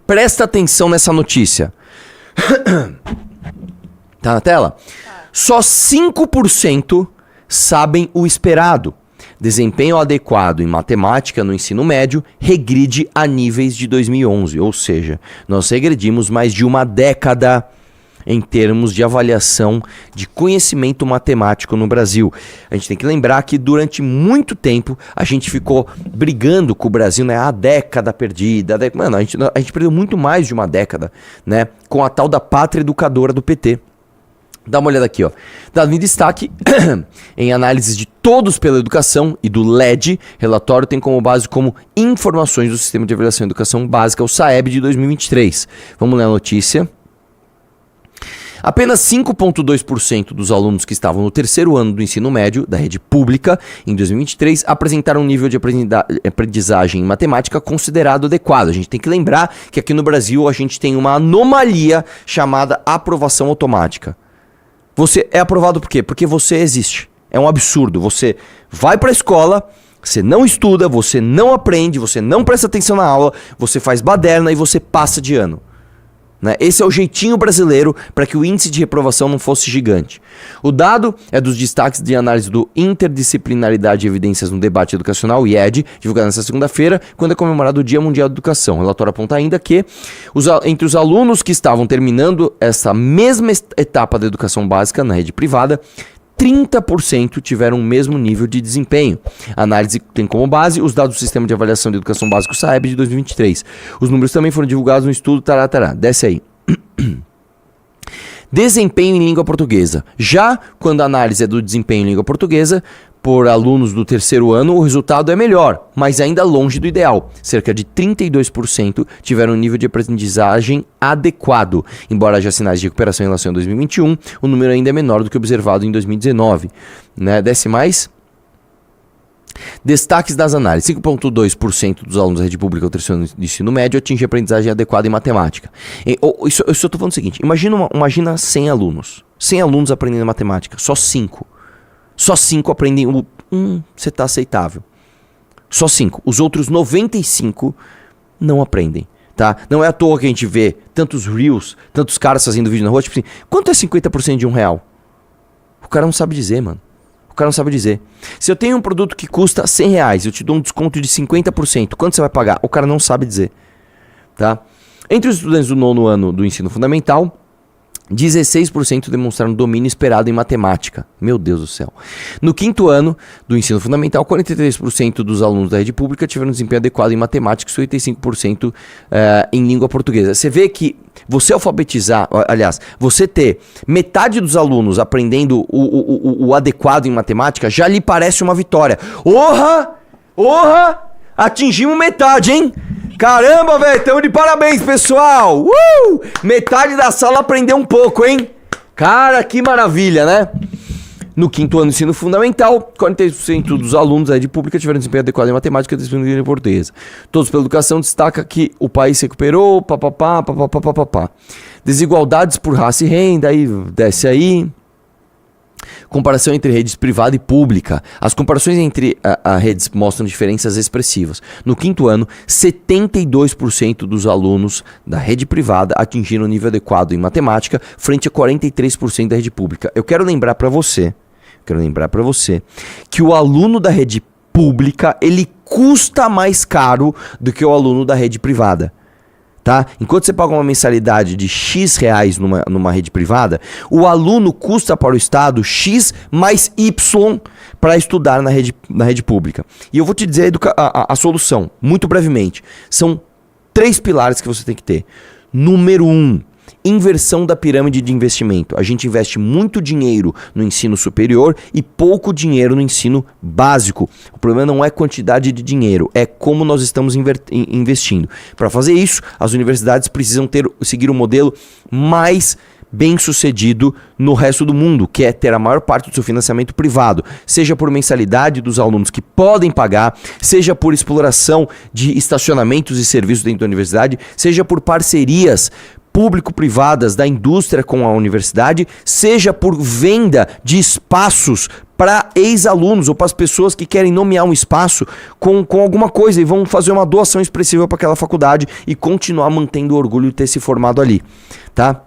Presta atenção nessa notícia. Tá na tela? Só 5% sabem o esperado. Desempenho adequado em matemática no ensino médio regride a níveis de 2011. Ou seja, nós regredimos mais de uma década em termos de avaliação de conhecimento matemático no Brasil. A gente tem que lembrar que durante muito tempo a gente ficou brigando com o Brasil, né? A década perdida. Mano, a gente perdeu muito mais de uma década, né? Com a tal da pátria educadora do PT. Dá uma olhada aqui, ó. Dado em destaque, em análises de todos pela educação e do LED, relatório tem como base como informações do Sistema de Avaliação e Educação Básica, o SAEB de 2023. Vamos ler a notícia. Apenas 5,2% dos alunos que estavam no terceiro ano do ensino médio da rede pública em 2023 apresentaram um nível de aprendizagem em matemática considerado adequado. A gente tem que lembrar que aqui no Brasil a gente tem uma anomalia chamada aprovação automática. Você é aprovado por quê? Porque você existe. É um absurdo. Você vai para a escola, você não estuda, você não aprende, você não presta atenção na aula, você faz baderna e você passa de ano. Né? Esse é o jeitinho brasileiro para que o índice de reprovação não fosse gigante. O dado é dos destaques de análise do Interdisciplinaridade e Evidências no Debate Educacional, IED, divulgado nesta segunda-feira, quando é comemorado o Dia Mundial da Educação. O relatório aponta ainda que, entre os alunos que estavam terminando essa mesma etapa da educação básica na rede privada, 30% tiveram o mesmo nível de desempenho. A análise tem como base os dados do Sistema de Avaliação de Educação Básica, o SAEB, de 2023. Os números também foram divulgados no estudo Taratará. Desce aí. Desempenho em língua portuguesa. Já quando a análise é do desempenho em língua portuguesa, por alunos do terceiro ano, o resultado é melhor, mas ainda longe do ideal. Cerca de 32% tiveram um nível de aprendizagem adequado. Embora haja sinais de recuperação em relação a 2021, o número ainda é menor do que observado em 2019. Né? Desce mais. Destaques das análises. 5,2% dos alunos da rede pública ou terceiro ano de ensino médio atinge aprendizagem adequada em matemática. Eu só estou falando o seguinte, imagina 100 alunos. 100 alunos aprendendo matemática, só 5. Só 5 aprendem o... você está aceitável. Só 5. Os outros 95 não aprendem, tá? Não é à toa que a gente vê tantos reels, tantos caras fazendo vídeo na rua, tipo assim, quanto é 50% de R$1? O cara não sabe dizer, mano. O cara não sabe dizer. Se eu tenho um produto que custa R$100, eu te dou um desconto de 50%, quanto você vai pagar? O cara não sabe dizer, tá? Entre os estudantes do 9º ano do ensino fundamental, 16% demonstraram domínio esperado em matemática. Meu Deus do céu. No 5º ano do ensino fundamental, 43% dos alunos da rede pública tiveram desempenho adequado em matemática e 85% em língua portuguesa. Você vê que você alfabetizar, aliás, você ter metade dos alunos aprendendo o adequado em matemática já lhe parece uma vitória. Atingimos metade, hein? Caramba, velho, estamos de parabéns, pessoal! Metade da sala aprendeu um pouco, hein? Cara, que maravilha, né? No 5º ano do ensino fundamental, 40% dos alunos da rede pública tiveram desempenho adequado em matemática e em portuguesa. Todos pela educação destaca que o país se recuperou, papapá. Desigualdades por raça e renda, aí desce aí. Comparação entre redes privada e pública. As comparações entre as redes mostram diferenças expressivas. No 5º ano, 72% dos alunos da rede privada atingiram o nível adequado em matemática, frente a 43% da rede pública. Eu quero lembrar para você que o aluno da rede pública, ele custa mais caro do que o aluno da rede privada. Tá? Enquanto você paga uma mensalidade de X reais numa rede privada, o aluno custa para o Estado X mais Y para estudar na rede pública. E eu vou te dizer a solução, muito brevemente. São 3 pilares que você tem que ter. Número 1, inversão da pirâmide de investimento. A gente investe muito dinheiro no ensino superior e pouco dinheiro no ensino básico. O problema não é quantidade de dinheiro, é como nós estamos investindo. Para fazer isso, as universidades precisam seguir um modelo mais bem sucedido no resto do mundo, que é ter a maior parte do seu financiamento privado, seja por mensalidade dos alunos que podem pagar, seja por exploração de estacionamentos e serviços dentro da universidade, seja por parcerias público-privadas da indústria com a universidade, seja por venda de espaços para ex-alunos ou para as pessoas que querem nomear um espaço com alguma coisa e vão fazer uma doação expressiva para aquela faculdade e continuar mantendo o orgulho de ter se formado ali, tá?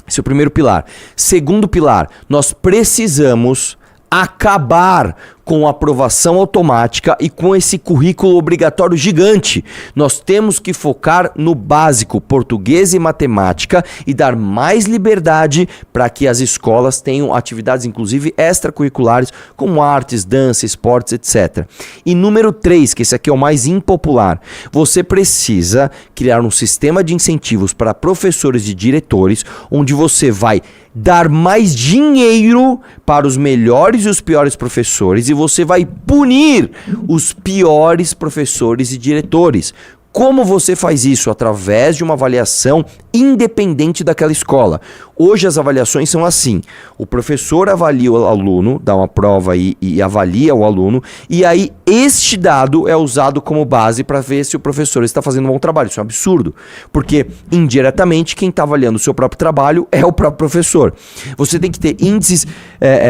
Esse é o primeiro pilar. Segundo pilar, nós precisamos acabar com a aprovação automática e com esse currículo obrigatório gigante. Nós temos que focar no básico, português e matemática, e dar mais liberdade para que as escolas tenham atividades, inclusive extracurriculares, como artes, dança, esportes, etc. E número 3, que esse aqui é o mais impopular, você precisa criar um sistema de incentivos para professores e diretores, onde você vai dar mais dinheiro para os melhores e os piores professores e você vai punir os piores professores e diretores. Como você faz isso? Através de uma avaliação independente daquela escola. Hoje as avaliações são assim: o professor avalia o aluno, dá uma prova e avalia o aluno, e aí este dado é usado como base para ver se o professor está fazendo um bom trabalho. Isso é um absurdo, porque indiretamente quem está avaliando o seu próprio trabalho é o próprio professor. Você tem que ter índices,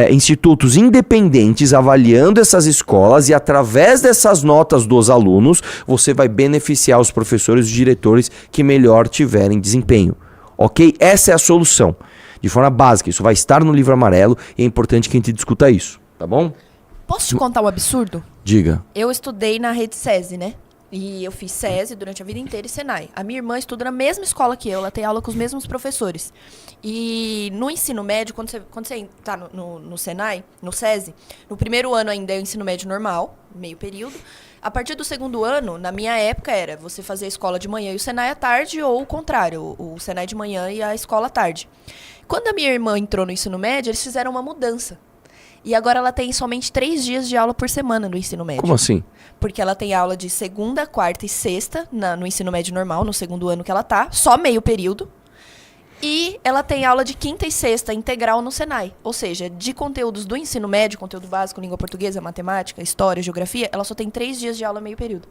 institutos independentes avaliando essas escolas, e através dessas notas dos alunos você vai beneficiar os professores e os diretores que melhor tiverem desempenho. Ok? Essa é a solução. De forma básica, isso vai estar no livro amarelo e é importante que a gente discuta isso, tá bom? Posso te contar um absurdo? Diga. Eu estudei na rede SESI, né? E eu fiz SESI durante a vida inteira e Senai. A minha irmã estuda na mesma escola que eu, ela tem aula com os mesmos professores. E no ensino médio, quando você tá no Senai, no SESI, no primeiro ano ainda é o ensino médio normal, meio período. A partir do segundo ano, na minha época, era você fazer a escola de manhã e o Senai à tarde, ou o contrário, o Senai de manhã e a escola à tarde. Quando a minha irmã entrou no ensino médio, eles fizeram uma mudança. E agora ela tem somente 3 dias de aula por semana no ensino médio. Como assim? Porque ela tem aula de segunda, quarta e sexta no ensino médio normal, no segundo ano que ela tá, só meio período. E ela tem aula de quinta e sexta integral no Senai. Ou seja, de conteúdos do ensino médio, conteúdo básico, língua portuguesa, matemática, história, geografia, ela só tem 3 dias de aula meio período.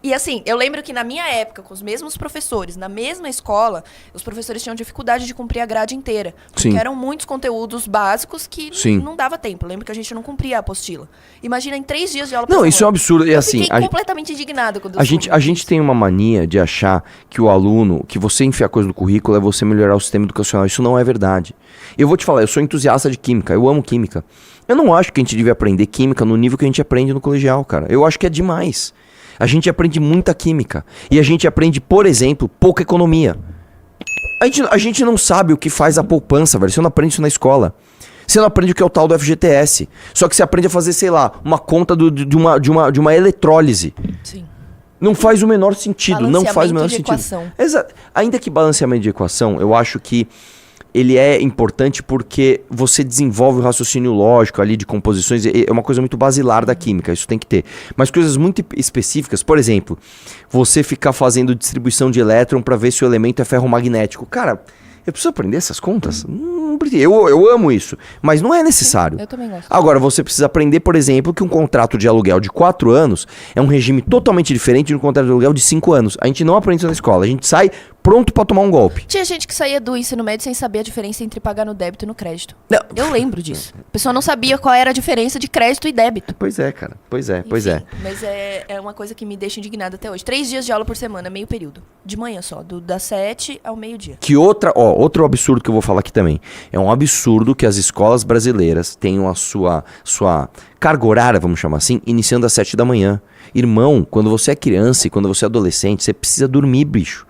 E assim, eu lembro que na minha época, com os mesmos professores, na mesma escola, os professores tinham dificuldade de cumprir a grade inteira. Porque Sim. eram muitos conteúdos básicos que não dava tempo. Eu lembro que a gente não cumpria a apostila. Imagina em 3 dias de aula por Não, semana. isso é um absurdo. E Eu assim, fiquei completamente indignada quando eu a soube gente disso. tem uma mania de achar que o aluno, que você enfiar coisa no currículo é você melhorar o sistema educacional. Isso não é verdade. Eu vou te falar, eu sou entusiasta de química, eu amo química. Eu não acho que a gente devia aprender química no nível que a gente aprende no colegial, cara. Eu acho que é demais. A gente aprende muita química. E a gente aprende, por exemplo, pouca economia. A gente não sabe o que faz a poupança, velho. Você não aprende isso na escola. Você não aprende o que é o tal do FGTS. Só que você aprende a fazer, sei lá, uma conta de uma eletrólise. Sim. Não faz o menor sentido. Não faz o menor de sentido. equação. Ainda que balanceamento de equação, eu acho que ele é importante porque você desenvolve o raciocínio lógico ali de composições, é uma coisa muito basilar da química, isso tem que ter. Mas coisas muito específicas, por exemplo, você ficar fazendo distribuição de elétron para ver se o elemento é ferromagnético. Cara, eu preciso aprender essas contas? Eu amo isso, mas não é necessário. Sim, eu também gosto. Agora, você precisa aprender, por exemplo, que um contrato de aluguel de 4 anos é um regime totalmente diferente de um contrato de aluguel de 5 anos. A gente não aprende isso na escola, a gente sai pronto pra tomar um golpe. Tinha gente que saía do ensino médio sem saber a diferença entre pagar no débito e no crédito. Não. Eu lembro disso. A pessoa não sabia qual era a diferença de crédito e débito. Pois é, cara. Pois é. Mas é uma coisa que me deixa indignada até hoje. 3 dias de aula por semana, meio período. De manhã só, das 7 ao meio-dia. Outro absurdo que eu vou falar aqui também. É um absurdo que as escolas brasileiras tenham a sua carga horária, vamos chamar assim, iniciando às 7 da manhã. Irmão, quando você é criança e quando você é adolescente, você precisa dormir, bicho.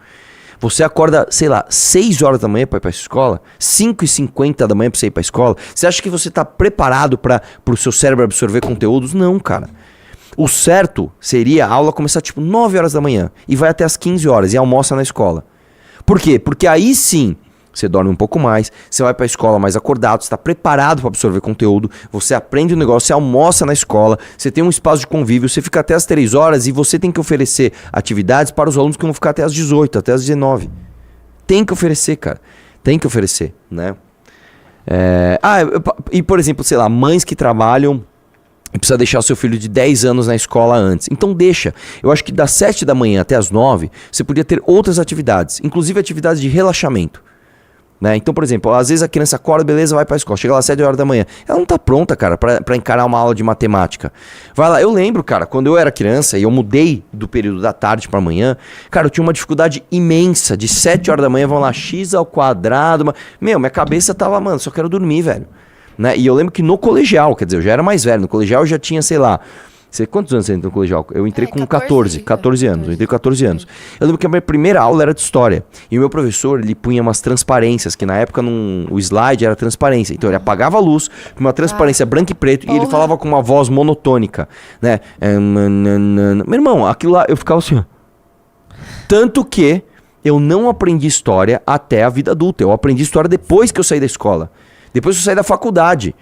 Você acorda, sei lá, 6 horas da manhã pra ir pra escola, 5h50 da manhã pra você ir pra escola. Você acha que você tá preparado pro seu cérebro absorver conteúdos? Não, cara. O certo seria a aula começar tipo 9 horas da manhã e vai até as 15 horas e almoça na escola. Por quê? Porque aí sim você dorme um pouco mais, você vai pra escola mais acordado, você tá preparado para absorver conteúdo, você aprende o negócio, você almoça na escola, você tem um espaço de convívio, você fica até as 3 horas e você tem que oferecer atividades para os alunos que vão ficar até as 18, até as 19. Tem que oferecer, cara. Tem que oferecer, né? E por exemplo, sei lá, mães que trabalham e precisa deixar o seu filho de 10 anos na escola antes. Então deixa. Eu acho que das 7 da manhã até as 9, você podia ter outras atividades, inclusive atividades de relaxamento. Né? Então, por exemplo, às vezes a criança acorda, beleza, vai pra escola, chega lá às 7 horas da manhã. Ela não tá pronta, cara, pra encarar uma aula de matemática. Vai lá, eu lembro, cara, quando eu era criança e eu mudei do período da tarde pra manhã, cara, eu tinha uma dificuldade imensa. De 7 horas da manhã, vão lá, x ao quadrado. Meu, minha cabeça tava, mano, só quero dormir, velho. Né? E eu lembro que no colegial, quer dizer, eu já era mais velho, no colegial eu já tinha, sei lá, quantos anos você entrou no colegial? Eu entrei com 14 anos. Eu entrei com 14 anos. Eu lembro que a minha primeira aula era de história. E o meu professor, ele punha umas transparências, que na época o slide era transparência. Então ele apagava a luz, uma transparência branca e preto, e ele falava com uma voz monotônica, né? Meu irmão, aquilo lá, eu ficava assim, ó. Tanto que eu não aprendi história até a vida adulta. Eu aprendi história depois que eu saí da escola. Depois que eu saí da faculdade.